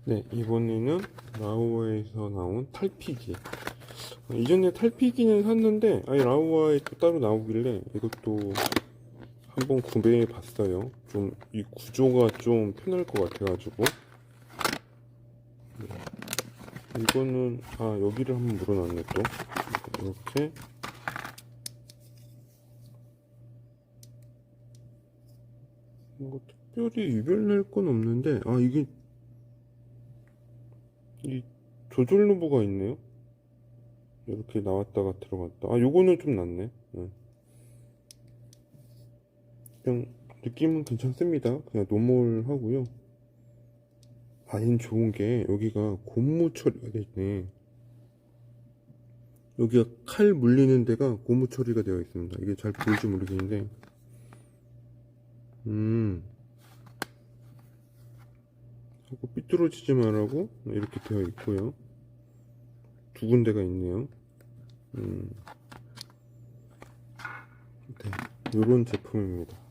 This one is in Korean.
네, 이번에는 라오와에서 나온 탈피기. 이전에 탈피기는 샀는데, 아니, 라오와에 또 따로 나오길래 이것도 한번 구매해 봤어요. 좀, 이 구조가 좀 편할 것 같아가지고. 네. 이거는, 여기를 한번 물어놨네, 또. 이렇게. 뭐, 특별히 유별날 건 없는데, 이게, 이 조절 로브가 있네요. 이렇게 나왔다가 들어갔다. 요거는 좀 낫네. 그냥 느낌은 괜찮습니다. 그냥 노멀 하고요. 얘는 좋은 게 여기가 고무 처리가 되어 있네. 여기가 칼 물리는 데가 고무 처리가 되어 있습니다. 이게 잘 보일지 모르겠는데, 하고 삐뚤어지지 말라고 이렇게 되어 있고요. 두 군데가 있네요. 네, 요런 제품입니다.